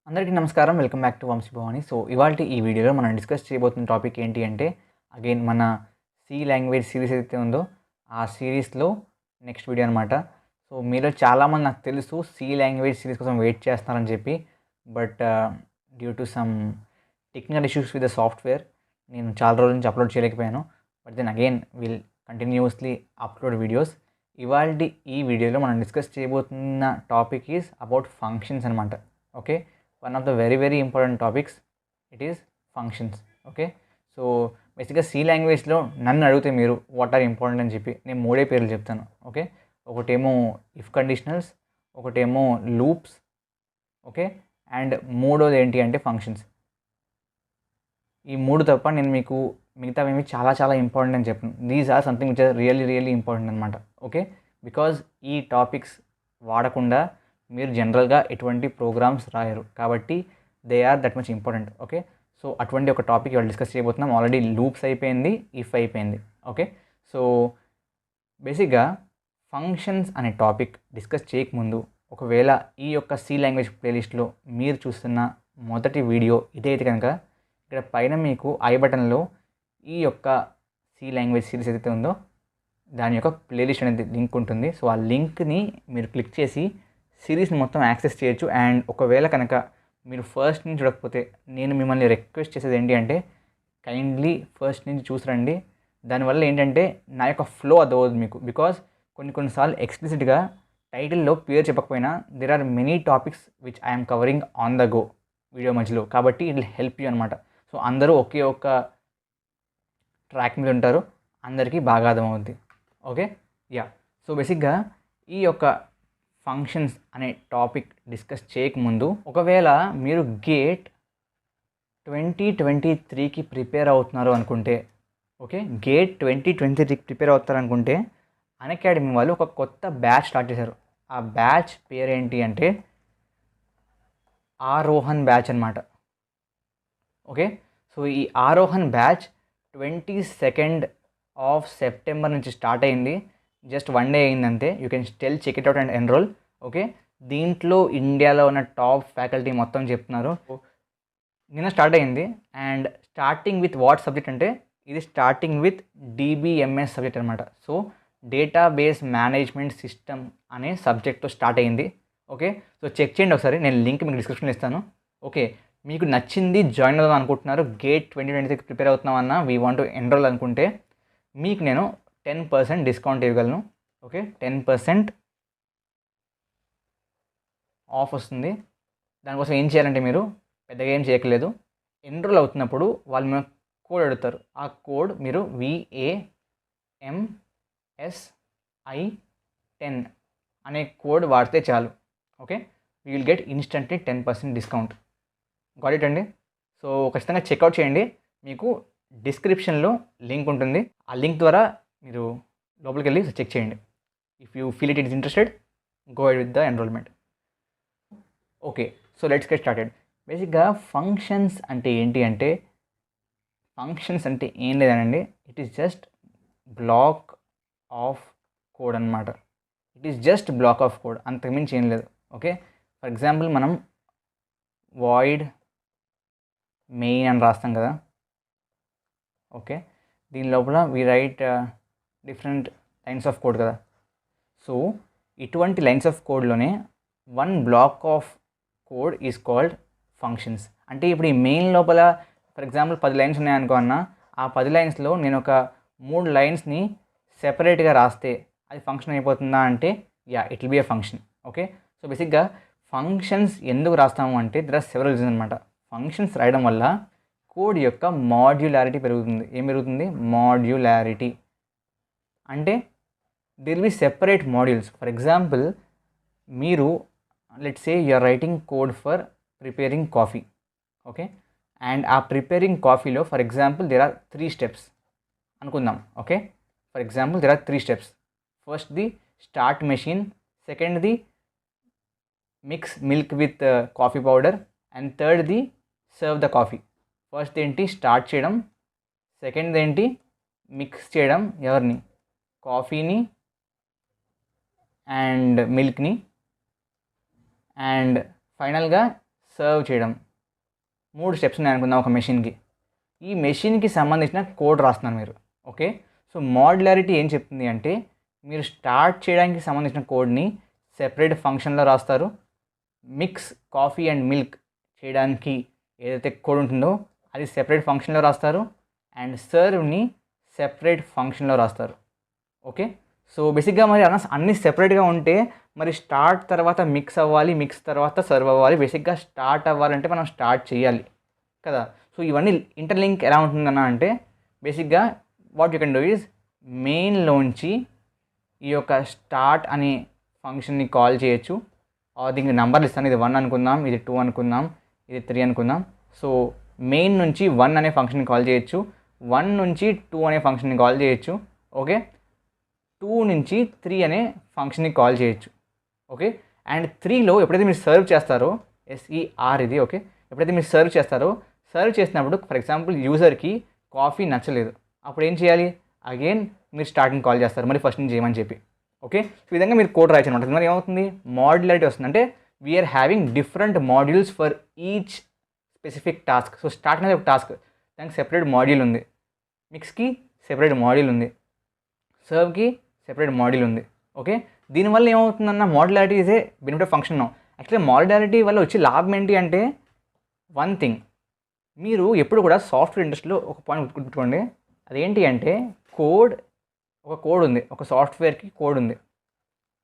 అందరికీ నమస్కారం. Welcome back to Vamshi Bhavani. So, ఇవాల్టి ఈ వీడియోలో మనం డిస్కస్ చేయబోతున్న టాపిక్ ఏంటి అంటే, అగైన్ మన సి లాంగ్వేజ్ సిరీస్ ఏదైతే ఉందో, ఆ సిరీస్‌లో నెక్స్ట్ వీడియో అనమాట. సో, మీలో చాలామంది నాకు తెలుసు సి లాంగ్వేజ్ సిరీస్ కోసం వెయిట్ చేస్తున్నారని చెప్పి. But due to some technical issues with the software నేను చాలా రోజుల నుంచి అప్లోడ్ చేయలేకపోయాను. బట్ దెన్ అగైన్ విల్ కంటిన్యూయస్‌లీ అప్లోడ్ వీడియోస్. ఇవాల్టి ఈ వీడియోలో మనం డిస్కస్ చేయబోతున్న టాపిక్ ఈజ్ అబౌట్ ఫంక్షన్స్ అనమాట. Okay. One of the very important topics it is functions. Okay. So బేసిక్గా సి లాంగ్వేజ్లో నన్ను అడిగితే మీరు వాట్ ఆర్ ఇంపార్టెంట్ అని చెప్పి నేను మూడే పేర్లు చెప్తాను. ఓకే. ఒకటేమో ఇఫ్ కండిషనల్స్, ఒకటేమో లూప్స్, ఓకే, అండ్ మూడోది ఏంటి అంటే ఫంక్షన్స్. ఈ మూడు తప్ప నేను మీకు మిగతావేమి చాలా ఇంపార్టెంట్ అని చెప్పను. These are something which are really important అనమాట. ఓకే. బికాజ్ ఈ టాపిక్స్ వాడకుండా మీరు జనరల్గా ఎటువంటి ప్రోగ్రామ్స్ రాయరు కాబట్టి they are that much important. Okay. So అటువంటి ఒక టాపిక్ ఇవాళ డిస్కస్ చేయబోతున్నాం. ఆల్రెడీ లూప్స్ అయిపోయింది, ఇఫ్ అయిపోయింది. ఓకే. సో బేసిక్గా ఫంక్షన్స్ అనే టాపిక్ డిస్కస్ చేయకముందు ఒకవేళ ఈ యొక్క సి లాంగ్వేజ్ ప్లేలిస్ట్లో మీరు చూస్తున్న మొదటి వీడియో ఇదైతే కనుక ఇక్కడ పైన మీకు ఐ బటన్లో ఈ యొక్క సి లాంగ్వేజ్ సిరీస్ ఏదైతే ఉందో దాని యొక్క ప్లేలిస్ట్ అనేది లింక్ ఉంటుంది. సో ఆ లింక్ని మీరు క్లిక్ చేసి సిరీస్ని మొత్తం యాక్సెస్ చేయొచ్చు. అండ్ ఒకవేళ కనుక మీరు ఫస్ట్ నుంచి చూడకపోతే నేను మిమ్మల్ని రిక్వెస్ట్ చేసేది ఏంటి అంటే కైండ్లీ ఫస్ట్ నుంచి చూసిరండి. దానివల్ల ఏంటంటే నా యొక్క ఫ్లో అదవద్దు మీకు. బికాజ్ కొన్నిసార్లు ఎక్స్ప్లిసిట్గా టైటిల్లో పేరు చెప్పకపోయినా there are many topics which I'm covering on the go video మధ్యలో, కాబట్టి ఇట్ విల్ హెల్ప్ యూ అనమాట. సో అందరూ ఒకే ఒక్క ట్రాక్ మీద ఉంటారు, అందరికీ బాగా అర్థమవుద్ది. ఓకే. యా. సో బేసిక్గా ఈ యొక్క ఫంక్షన్స్ అనే టాపిక్ డిస్కస్ చేయకముందు ఒకవేళ మీరు గేట్ 2023కి ప్రిపేర్ అవుతున్నారు అనుకుంటే, ఓకే, గేట్ 2023కి ప్రిపేర్ అవుతారు అనుకుంటే అన్అకాడమీ వాళ్ళు ఒక కొత్త బ్యాచ్ స్టార్ట్ చేశారు. ఆ బ్యాచ్ పేరేంటి అంటే ఆరోహన్ బ్యాచ్ అనమాట. ఓకే. సో ఈ Arohan batch 22nd of September నుంచి స్టార్ట్ అయింది. జస్ట్ 1 డే అయిందంతే. You can still check it out and enroll. Okay. దీంట్లో ఇండియాలో ఉన్న టాప్ ఫ్యాకల్టీ మొత్తం చెప్తున్నారు. నిన్న స్టార్ట్ అయింది. And starting with what subject అంటే ఇది స్టార్టింగ్ విత్ డిబిఎంఎస్ సబ్జెక్ట్ అనమాట. సో డేటాబేస్ మేనేజ్మెంట్ సిస్టమ్ అనే సబ్జెక్ట్తో స్టార్ట్ అయింది. ఓకే. సో చెక్ చేయండి ఒకసారి, నేను లింక్ మీకు డిస్క్రిప్షన్లో ఇస్తాను. ఓకే. మీకు నచ్చింది జాయిన్ అవుదాం అనుకుంటున్నారు, గేట్ 2026 ప్రిపేర్ అవుతున్నామన్నా, వీ వాంట్ టు ఎన్రోల్ అనుకుంటే మీకు నేను 10% డిస్కౌంట్ ఇవ్వగలను. ఓకే. 10% ఆఫ్ వస్తుంది. దానికోసం ఏం చేయాలంటే మీరు పెద్దగా ఏం చేయట్లేదు. ఎన్రోల్ అవుతున్నప్పుడు వాళ్ళు మీకు కోడ్ అడుగుతారు. ఆ కోడ్ మీరు VAMSI10 అనే కోడ్ వాడితే చాలు. Okay. You will get instantly 10% discount. Got it అండి. సో ఖచ్చితంగా చెక్అవుట్ చేయండి. మీకు డిస్క్రిప్షన్లో లింక్ ఉంటుంది. ఆ లింక్ ద్వారా మీరు లోపలికి వెళ్ళి చెక్ చేయండి. If you feel it is interested, go ahead with the enrollment. Okay. So let's get started. బేసిక్గా ఫంక్షన్స్ అంటే ఏంటి అంటే, ఫంక్షన్స్ అంటే ఏం లేదనండి, it is just block of code అనమాట. It is just block of code, అంతకుమించి ఏం లేదు. ఓకే. ఫర్ ఎగ్జాంపుల్ మనం వాయిడ్ మెయిన్ అని రాస్తాం కదా. ఓకే. దీని లోపల we write different lines of code కదా. సో ఇటువంటి లైన్స్ ఆఫ్ కోడ్లోనే one black of code is called functions. అంటే ఇప్పుడు ఈ మెయిన్ లోపల ఫర్ ఎగ్జాంపుల్ 10 లైన్స్ ఉన్నాయనుకో అన్న, ఆ 10 లైన్స్లో నేను ఒక 3 లైన్స్ని సెపరేట్గా రాస్తే అది ఫంక్షన్ అయిపోతుందా అంటే yeah, it will be a function. Okay. So బేసిక్గా ఫంక్షన్స్ ఎందుకు రాస్తాము అంటే దర్ ఆర్ సెవెరల్ రీజన్స్ అనమాట. ఫంక్షన్స్ రాయడం వల్ల కోడ్ యొక్క మాడ్యులారిటీ పెరుగుతుంది. ఏం పెరుగుతుంది? మాడ్యులారిటీ. అంటే there will be separate modules. For example, మీరు let's say you are writing code for preparing coffee. Okay. And ఆ ప్రిపేరింగ్ కాఫీలో for example there are 3 steps అనుకుందాం. Okay. For example there are 3 steps. First the start machine, second the mix milk with coffee powder, and third the serve the coffee. First ఏంటి? Start చేయడం. Second ఏంటి? Mix చేయడం. ఎవరిని? కాఫీని and మిల్క్ని. And ఫైనల్గా serve చేయడం, 3 steps ఉన్నాయి అనుకుందాం ఒక మెషిన్కి. ఈ మెషిన్కి సంబంధించిన కోడ్ రాస్తున్నారు మీరు. ఓకే, సో మాడ్యులారిటీ ఏం చెప్తుంది అంటే మీరు స్టార్ట్ చేయడానికి సంబంధించిన కోడ్ని సెపరేట్ ఫంక్షన్లో రాస్తారు. మిక్స్ కాఫీ అండ్ మిల్క్ చేయడానికి ఏదైతే కోడ్ ఉంటుందో అది సెపరేట్ ఫంక్షన్లో రాస్తారు. అండ్ సర్వ్ని సెపరేట్ ఫంక్షన్లో రాస్తారు. ఓకే, సో బేసిక్గా మరి అన్నీ సెపరేట్గా ఉంటే మరి స్టార్ట్ తర్వాత మిక్స్ అవ్వాలి, మిక్స్ తర్వాత సర్వ్ అవ్వాలి. బేసిక్గా స్టార్ట్ అవ్వాలంటే మనం స్టార్ట్ చేయాలి కదా. సో ఇవన్నీ ఇంటర్లింక్ ఎలా ఉంటుందన్న అంటే బేసిక్గా what you can do is మెయిన్లోంచి ఈ యొక్క స్టార్ట్ అనే ఫంక్షన్ని కాల్ చేయొచ్చు. దీనికి నెంబర్లు ఇస్తాను, ఇది 1 అనుకుందాం, ఇది 2 అనుకుందాం, ఇది 3 అనుకుందాం. సో మెయిన్ నుంచి 1 అనే ఫంక్షన్ని కాల్ చేయొచ్చు, 1 నుంచి 2 అనే ఫంక్షన్ని కాల్ చేయొచ్చు. ఓకే, 2 నుంచి 3 అనే ఫంక్షన్ని కాల్ చేయొచ్చు. ఓకే, అండ్ 3లో ఎప్పుడైతే మీరు సర్వ్ చేస్తారో SER ఇది. ఓకే, ఎప్పుడైతే మీరు సర్వ్ చేసినప్పుడు ఫర్ ఎగ్జాంపుల్ యూజర్కి కాఫీ నచ్చలేదు, అప్పుడు ఏం చేయాలి? అగైన్ మీరు స్టార్టింగ్ కాల్ చేస్తారు మరి ఫస్ట్ నుంచి చేయమని చెప్పి. ఓకే, ఈ విధంగా మీరు కోడ్ రాయచ్చు అనమాట. మరి ఏమవుతుంది? మాడ్యులారిటీ వస్తుంది. అంటే we are having different modules for each specific task. So start అనేది ఒక టాస్క్, దానికి సెపరేట్ మాడ్యూల్ ఉంది, మిక్స్కి సెపరేట్ మాడ్యూల్ ఉంది, సర్వ్కి సెపరేట్ మాడ్యూల్ ఉంది. ఓకే, దీనివల్ల ఏమవుతుందన్న modularity is a benefit of function. Actually modularity వల్ల వచ్చే లాభం ఏంటి అంటే వన్ థింగ్, మీరు ఎప్పుడు కూడా సాఫ్ట్వేర్ ఇండస్ట్రీలో ఒక పాయింట్ గుర్తుపెట్టుకోండి. అదేంటి అంటే ఒక కోడ్ ఉంది, ఒక సాఫ్ట్వేర్కి కోడ్ ఉంది.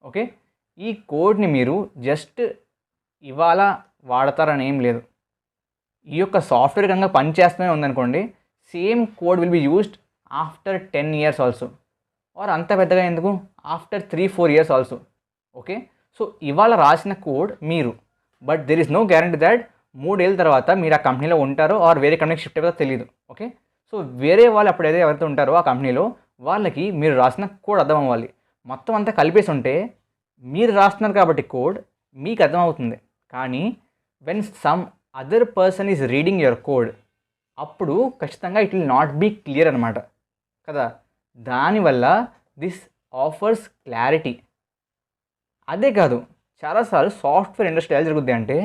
ఓకే, ఈ కోడ్ని మీరు జస్ట్ ఇవాళ వాడతారని ఏం లేదు. ఈ యొక్క సాఫ్ట్వేర్ కనుక పనిచేస్తూనే ఉందనుకోండి, same code will be used after 10 years also, or అంత పెద్దగా ఎందుకు after 3-4 years also. Okay, so ఇవాళ రాసిన కోడ్ మీరు, but there is no guarantee that 3 ఏళ్ళ తర్వాత మీరు ఆ కంపెనీలో ఉంటారో ఆర్ వేరే కంపెనీకి షిఫ్ట్ అయిపోతారో తెలియదు. ఓకే, సో వేరే వాళ్ళు అప్పుడైతే ఎవరైతే ఉంటారో ఆ కంపెనీలో వాళ్ళకి మీరు రాసిన కోడ్ అర్థం అవ్వాలి. మొత్తం అంతా కలిపేసి ఉంటే మీరు రాస్తున్నారు కాబట్టి కోడ్ మీకు అర్థమవుతుంది. కానీ when some other person is reading your code, అప్పుడు ఖచ్చితంగా it will not be clear అనమాట కదా. దానివల్ల దిస్ ఆఫర్స్ క్లారిటీ. అదే కాదు, చాలాసార్లు సాఫ్ట్వేర్ ఇండస్ట్రీ ఎలా జరుగుద్ది అంటే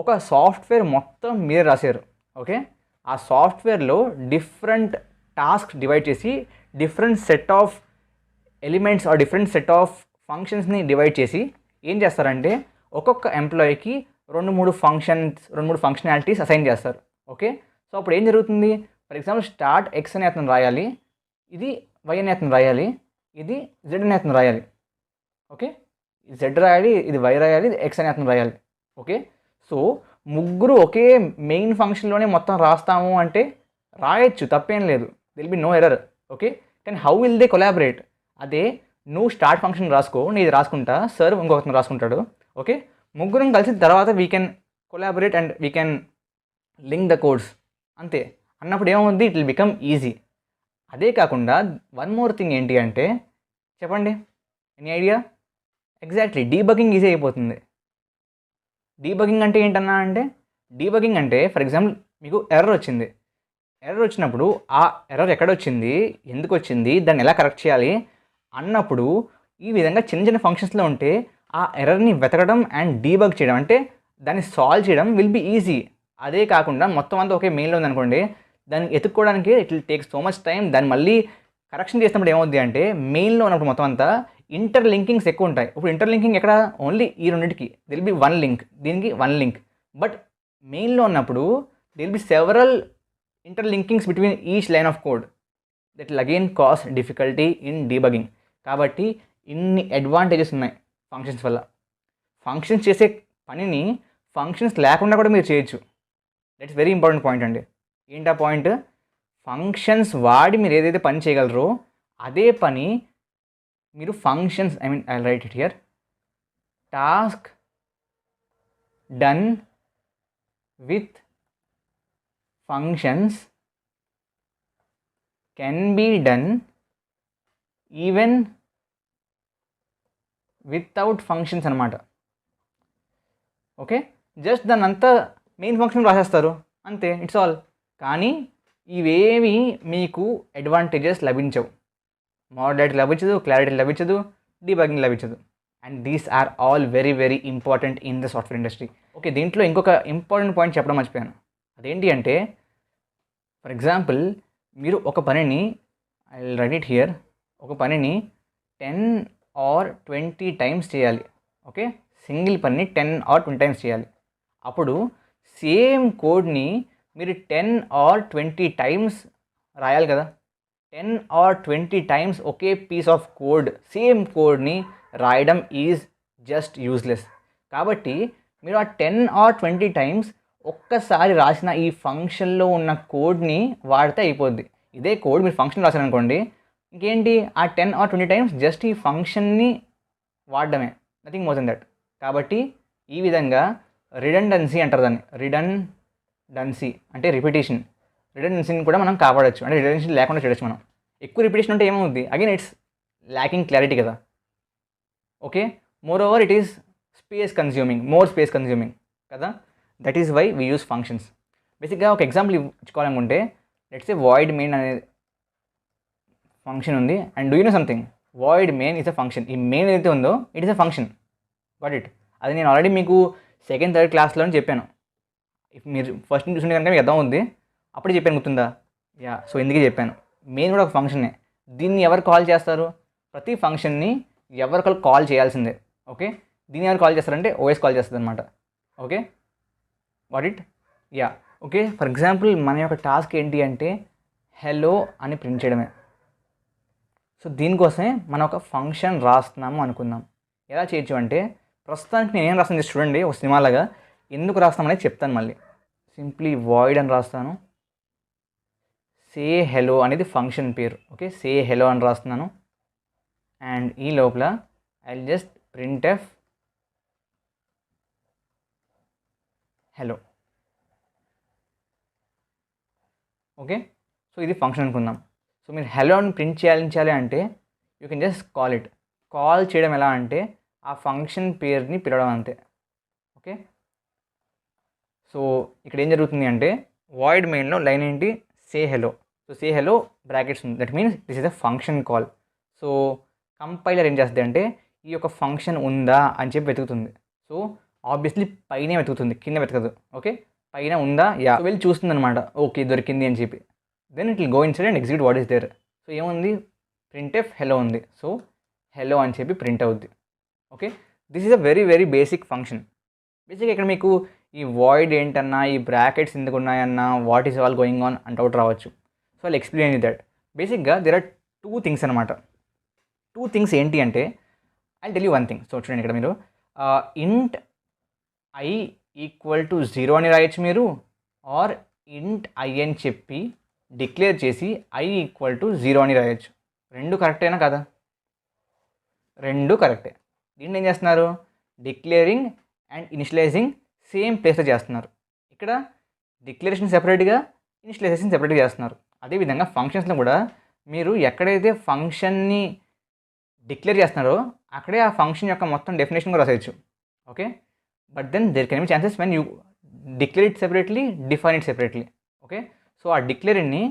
ఒక సాఫ్ట్వేర్ మొత్తం మీరే రాశారు. ఓకే, ఆ సాఫ్ట్వేర్లో డిఫరెంట్ టాస్క్ డివైడ్ చేసి different set of elements or different set of ఫంక్షన్స్ని డివైడ్ చేసి ఏం చేస్తారంటే ఒక్కొక్క ఎంప్లాయీకి 2-3 ఫంక్షనాలిటీస్ అసైన్ చేస్తారు. ఓకే, సో అప్పుడు ఏం జరుగుతుంది? ఫర్ ఎగ్జాంపుల్ స్టార్ట్ ఎక్స్ అనే అతను రాయాలి, ఇది వై అనే అతను రాయాలి, ఇది జెడ్ అనే అతను రాయాలి. ఓకే, జెడ్ రాయాలి, ఇది వై రాయాలి, ఇది ఎక్స్ అనే అతను రాయాలి. ఓకే, సో ముగ్గురు ఒకే మెయిన్ ఫంక్షన్లోనే మొత్తం రాస్తాము అంటే రాయొచ్చు, తప్పేం లేదు, there'll be no error. Okay, కానీ హౌ విల్ దే కొలాబరేట్? అదే నువ్వు స్టార్ట్ ఫంక్షన్ రాసుకో, నీది రాసుకుంటా, సర్వ్ ఇంకొకరిని రాసుకుంటాడు. ఓకే, ముగ్గురం కలిసి తర్వాత we can collaborate and we can link the codes అంతే అన్నప్పుడు ఏమవుతుంది? It will become easy. అదే కాకుండా వన్ మోర్ థింగ్ ఏంటి అంటే చెప్పండి, any idea? Exactly debugging easy అయిపోతుంది. డీబగింగ్ అంటే ఏంటన్నా అంటే డీబగింగ్ అంటే ఫర్ ఎగ్జాంపుల్ మీకు ఎర్రర్ వచ్చింది. ఎర్రర్ వచ్చినప్పుడు ఆ ఎర్రర్ ఎక్కడొచ్చింది, ఎందుకు వచ్చింది, దాన్ని ఎలా కరెక్ట్ చేయాలి అన్నప్పుడు ఈ విధంగా చిన్న చిన్న ఫంక్షన్స్లో ఉంటే ఆ ఎర్రర్ని వెతకడం అండ్ డీబగ్ చేయడం అంటే దాన్ని సాల్వ్ చేయడం విల్ బి ఈజీ. అదే కాకుండా మొత్తం అంతా ఒకే మెయిన్లో ఉందనుకోండి, దాన్ని ఎత్తుక్కోవడానికి it will take so much time. దాన్ని మళ్ళీ కరెక్షన్ చేసినప్పుడు ఏమవుద్ది అంటే మెయిన్లో ఉన్నప్పుడు మొత్తం అంతా ఇంటర్ లింకింగ్స్ ఎక్కువ ఉంటాయి. ఇప్పుడు ఇంటర్ లింకింగ్ ఎక్కడ? ఓన్లీ ఈ రెండింటికి దిల్ బి 1 లింక్, దీనికి 1 లింక్. బట్ మెయిన్లో ఉన్నప్పుడు there'll be several interlinkings between each line of code. That will again cause difficulty in debugging. కాబట్టి ఇన్ని అడ్వాంటేజెస్ ఉన్నాయి ఫంక్షన్స్ వల్ల. ఫంక్షన్స్ చేసే పనిని ఫంక్షన్స్ లేకుండా కూడా మీరు చేయొచ్చు. దట్స్ వెరీ ఇంపార్టెంట్ పాయింట్ అండి. ఏంటా పాయింట్? ఫంక్షన్స్ వాడి మీరు ఏదైతే పని చేయగలరో అదే పని మీరు functions, I write it here, task done with functions can be done even without functions అనమాట. ఓకే, జస్ట్ దాన్ని అంతా మెయిన్ ఫంక్షన్ రాసేస్తారు అంతే, ఇట్స్ ఆల్. కానీ ఇవేవి మీకు అడ్వాంటేజెస్ లభించవు. మాడ్యులారిటీ లభించదు, క్లారిటీ లభించదు, డీబగింగ్ లభించదు. And these are all very very important in the software industry. Okay, దీంట్లో ఇంకొక ఇంపార్టెంట్ పాయింట్ చెప్పడం మర్చిపోయాను. అదేంటి అంటే, ఫర్ ఎగ్జాంపుల్ మీరు ఒక పనిని, I will write it here, ఒక పనిని 10 or 20 టైమ్స్ చేయాలి. ఓకే, సింగిల్ పనిని 10 or 20 టైమ్స్ చేయాలి. అప్పుడు సేమ్ కోడ్ని మీరు 10 or 20 టైమ్స్ రాయాలి కదా. 10 or 20 టైమ్స్ ఒకే పీస్ ఆఫ్ కోడ్, సేమ్ కోడ్ని రాయడం ఈజ్ జస్ట్ యూజ్లెస్. కాబట్టి మీరు ఆ 10 or 20 టైమ్స్ ఒక్కసారి రాసిన ఈ ఫంక్షన్లో ఉన్న కోడ్ని వాడితే అయిపోద్ది. ఇదే కోడ్ మీరు ఫంక్షన్ రాశారనుకోండి, ఇంకేంటి, ఆ 10 or 20 టైమ్స్ జస్ట్ ఈ ఫంక్షన్ని వాడడమే, నథింగ్ మోర్ దెన్ దట్. కాబట్టి ఈ విధంగా రిడెండెన్సీ అంటారు దాన్ని. రిడెండెన్సీ అంటే రిపిటేషన్. రిడెండెన్సీని కూడా మనం కాపాడచ్చు, అంటే రిడెండెన్సీ లేకుండా చేయొచ్చు మనం. ఎక్కువ రిపిటేషన్ ఉంటే ఏమవుద్ది, అగైన్ ఇట్స్ ల్యాకింగ్ క్లారిటీ కదా. Okay, moreover it is more space consuming కదా. That is why we use functions. బేసిక్గా ఒక ఎగ్జాంపుల్ ఇచ్చుకోవాలనుకుంటే, లెట్స్ సే వాయిడ్ మెయిన్ అనే ఫంక్షన్ ఉంది. And do you know something, void main is a function. ఈ main ఏదైతే ఉందో it is a function. But అది నేను ఆల్రెడీ మీకు సెకండ్ థర్డ్ క్లాస్లోనే చెప్పాను. మీరు ఫస్ట్ చూసుకుంటే కనుక మీకు అర్థం ఉంది, అప్పుడే చెప్పాను, గుర్తుందా? యా, సో ఎందుకే చెప్పాను, మెయిన్ కూడా ఒక ఫంక్షనే. దీన్ని ఎవరు కాల్ చేస్తారు, ప్రతి ఫంక్షన్ని ఎవరికైనా కాల్ చేయాల్సిందే. ఓకే, దీన్ని ఎవరు కాల్ చేస్తారంటే ఓఎస్ కాల్ చేస్తుంది అనమాట. Okay, what it, yeah. Okay, for example మన యొక్క టాస్క్ ఏంటి అంటే హెలో అని ప్రింట్ చేయడమే. సో దీనికోసమే మనం ఒక ఫంక్షన్ రాస్తున్నాము అనుకుందాం. ఎలా చేయొచ్చు అంటే, ప్రస్తుతానికి నేను ఏం రాస్తాను చూడండి, ఒక సినిమాలాగా. ఎందుకు రాస్తామనేది చెప్తాను మళ్ళీ. సింప్లీ వాయిడ్ అని రాస్తాను. సే హెలో అనేది ఫంక్షన్ పేరు. ఓకే, సే హెలో అని రాస్తున్నాను. అండ్ ఈ లోపల I will just printf hello. Okay, so ఇది ఫంక్షన్ అనుకుందాం. సో మీరు హెలో అని ప్రింట్ చేయాలి అంటే you can just call it. Call చేయడం ఎలా అంటే ఆ ఫంక్షన్ పేరుని పిలవడం అంతే. ఓకే, సో ఇక్కడ ఏం జరుగుతుంది అంటే వాయిడ్ మెయిన్లో లైన్ ఏంటి, say hello. So say hello brackets ఉంది, that means this is a function call. So compiler ఏం చేస్తుంది అంటే ఈ యొక్క ఫంక్షన్ ఉందా అని చెప్పి వెతుకుతుంది. సో ఆబ్వియస్లీ పైనే వెతుకుతుంది, కింద వెతకదు. ఓకే, పైన ఉందా, యా, వెళ్ళి చూస్తుంది అనమాట. ఓకే, దొరికింది అని చెప్పి. Then it will go inside and execute what is there. So ఏముంది, printf హెలో ఉంది. సో హెలో అని చెప్పి ప్రింట్ అవుద్ది. Okay, this is a very very basic function. బేసిక్గా ఇక్కడ మీకు ఈ వాయిడ్ ఏంటన్నా, ఈ బ్రాకెట్స్ ఎందుకు ఉన్నాయన్నా, what is all going on and out రావచ్చు. So I'll explain that. బేసిక్గా దెర్ ఆర్ 2 థింగ్స్ అనమాట. 2 థింగ్స్ ఏంటి అంటే, I tell you 1 thing. So చూడండి, ఇక్కడ మీరు ఇంట్ ఐ ఈక్వల్ టు 0 అని రాయొచ్చు మీరు, ఆర్ ఇంట్ ఐ అని చెప్పి డిక్లేర్ చేసి ఐ ఈక్వల్ టు 0 అని రాయొచ్చు. రెండు కరెక్టేనా కదా? రెండు కరెక్టే. దీన్ని ఏం చేస్తున్నారు, డిక్లేరింగ్ అండ్ ఇనిషియలైజింగ్ సేమ్ ప్లేస్లో చేస్తున్నారు. ఇక్కడ డిక్లరేషన్ సెపరేట్గా, ఇనిషియలైజేషన్ సెపరేట్గా చేస్తున్నారు. అదేవిధంగా ఫంక్షన్స్లో కూడా మీరు ఎక్కడైతే ఫంక్షన్ని డిక్లేర్ చేస్తున్నారో అక్కడే ఆ ఫంక్షన్ యొక్క మొత్తం డెఫినేషన్ కూడా రాసేయచ్చు. Okay, but then there can be chances when you declare it separately, define it separately. Okay, so ఆ డిక్లేర్ని